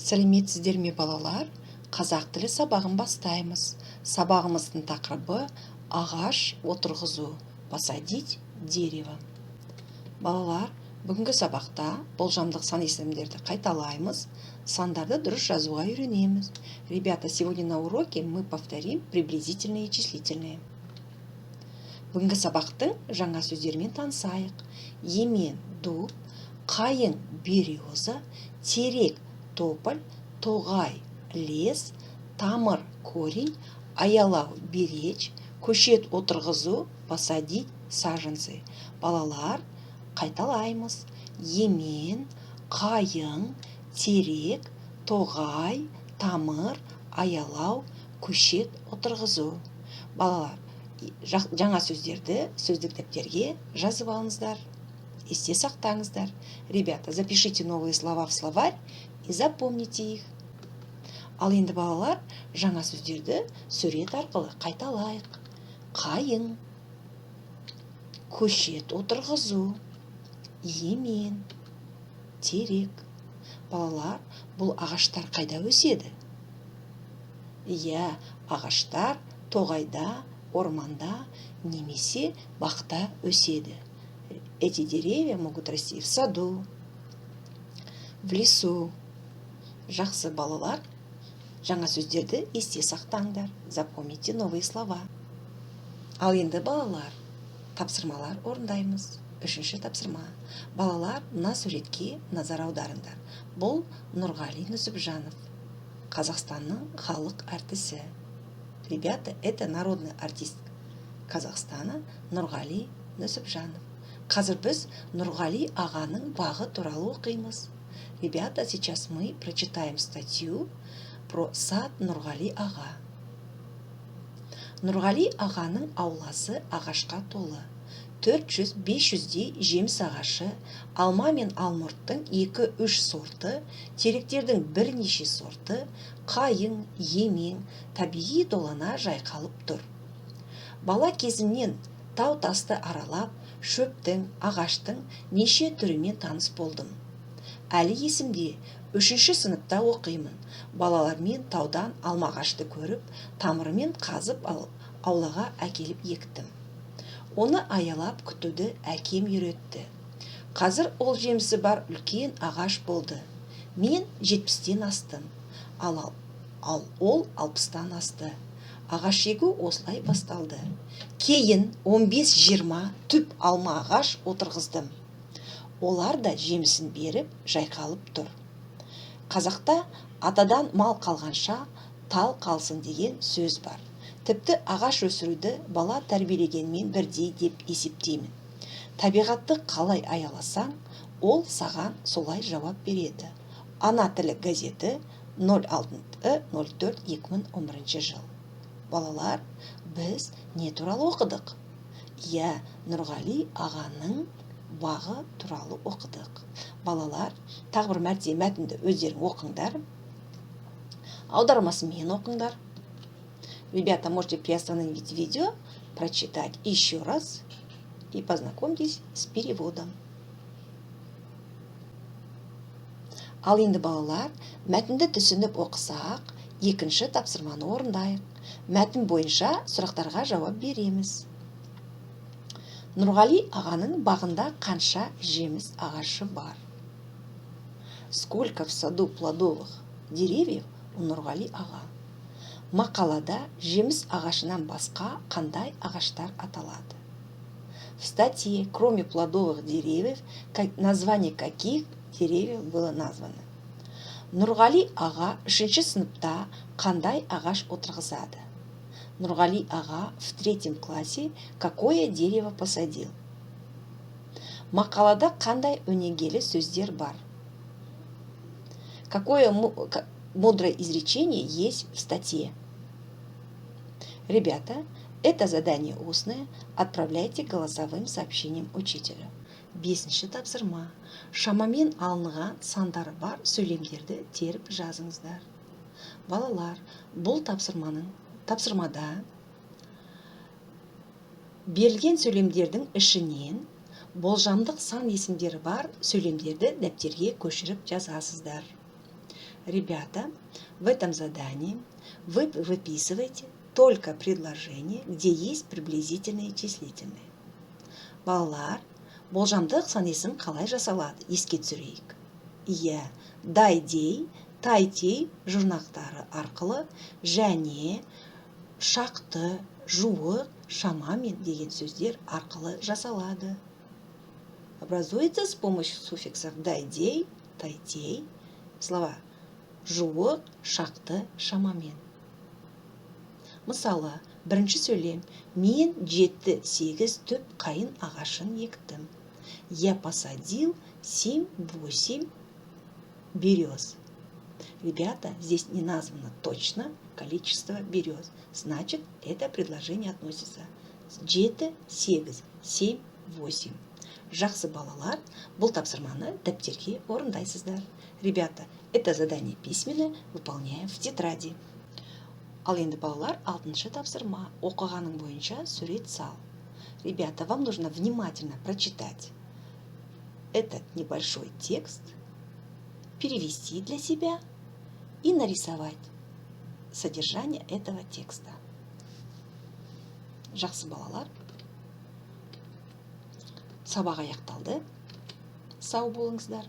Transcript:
Сәлеметсіздер ме балалар? Қазақ тілі сабағын бастаймыз. Сабағымыздың тақырыбы ағаш отырғызу. Посадить дерево. Балалар, бүгінгі сабақта болжамдық сан есімдерді қайталаймыз. Сандарды дұрыс жазуға үйренеміз. Ребята, сегодня на уроке мы повторим приблизительные и числительные. Бүгінгі сабақтың жаңа сөздерімен танысайық. Емен дуб, қайың береза, терек тополь, тоғай лес, тамыр корень, аялау беречь, көшет отырғызу, посадить саженцы. Балалар, қайталаймыз. Емен, қайың, терек, тоғай, тамыр, аялау, көшет отырғызу. Балалар, жаңа сөздерді сөздік дәптерге жазып алыңыздар. Есте сақтаңыздар. Ребята, запишите новые слова в словарь и запомните их. Ал енді балалар, жаңа сөздерді сурет арқылы қайталайық. Қайың, көшет отырғызу, емен, терек. Балалар, бұл ағаштар қайда өседі? Ағаштар тоғайда, орманда, немесе бақта өседі. Эти деревья могут расти в саду, в лесу. Жақсы балалар, жаңа сөздерді есте сақтаңдар. Запомните новые слова. Ал енді балалар, тапсырмалар орындаймыз. Үшінші тапсырма. Балалар, мына суретке назар аударыңдар. Бұл Нұрғали Нүсіпжанов, Қазақстанның халық артисі. Ребята, это народный артист Казахстана Нұрғали Нүсіпжанов. Қазір біз Нұрғали ағаның бағы туралы оқимыз. Ребята, сейчас мы прочитаем статью про сад Нұрғали аға. Нұрғали ағаның ауласы ағашқа толы. 400-500-дей жеміс ағашы, алма мен алмұрттың 2-3 сорты, теректердің бірнеше сорты, қайың, емен, табиғи долана жайқалып тұр. Бала кезімнен тау-тасты аралап, шөптің, ағаштың неше түрімен таныс болдым. Әлі есімде, 3-ші сыныпта оқимын. Балалармен таудан алмағашты көріп, тамырымен қазып алып, аулаға әкеліп ектім. Оны аялап күтуді әкем үйретті. Қазір ол жемісі бар үлкен ағаш болды. Мен 70-тен астым, ал ол 60-тан асты. Ағаш егу осылай басталды. Кейін 15-20 түп алма ағаш отырғыздым. Олар да жемісін беріп, жайқалып тұр. Қазақта атадан мал қалғанша тал қалсын деген сөз бар. Тіпті ағаш өсіруді бала тәрбиелегенмен бірдей деп есептеймін. Табиғатты қалай аяласаң, ол саған солай жауап береді. Ана тілі газеті 06-04-2011 жыл. Балалар, біз не туралы оқыдық? Нұрғали ағаның бағы туралы оқыдық. Балалар, тағы бір мәрте мәтінді өздерің оқыңдар. Аудармасымен оқыңдар. Ребята, можете приостановить видео, прочитать еще раз и познакомьтесь с переводом. Ал енді балалар, мәтінді түсініп оқысақ, екінші тапсырманы орындайық. Мәтін бойынша сұрақтарға жауап береміз. Нұрғали ағаның бағында қанша жеміс ағашы бар? Сколько в саду плодовых деревьев у Нұрғали аға? Мақалада жеміс ағашынан басқа қандай ағаштар аталады? В статье, кроме плодовых деревьев, название каких деревьев было названо? Нұрғали аға 3-ші сыныпта қандай ағаш отырғызады? Нұрғали аға в 3-м классе какое дерево посадил? Мақалада қандай өнегелі сөздер бар? Какое мудрое изречение есть в статье? Ребята, это задание устное, отправляйте голосовым сообщением учителю. 5-ші тапсырма. Шамамен алынған сандары бар сөйлемдерді теріп жазыңыздар. Балалар, бұл тапсырмада берілген сөйлемдердің ішінен болжамдық сан есімдері бар сөйлемдерді дәптерге көшіріп жазасыздар. Ребята, в этом задании вы выписываете только предложения, где есть приблизительные и числительные. Балалар, болжамдық сан есім қалай жасалады? Еске түсірейік. Иә, дайдей, тайтей жұрнақтары арқылы және, шақты, жуық, шамамен деген сөздер арқылы жасалады. Образуется с помощью суффиксов дайдей, тайтей слова жуық, шақты, шамамен. Мысалы, бірінші сөйлем: мен 7-8 түп қайын ағашын ектім. Я посадил 7-8 берез. Ребята, здесь не названо точно количество берез. Значит, это предложение относится 7-8, 7-8. Жақсы балалар, бұл тапсырманы дәптерге орындайсыздар. Ребята, это задание письменное, выполняем в тетради. Ал енді балалар, 6-шы тапсырма. Оқығаның бойынша сурет сал. Ребята, вам нужно внимательно прочитать этот небольшой текст, перевести для себя и нарисовать содержание этого текста. Жақсы балалар, сабақ аяқталды. Сау болыңыздар.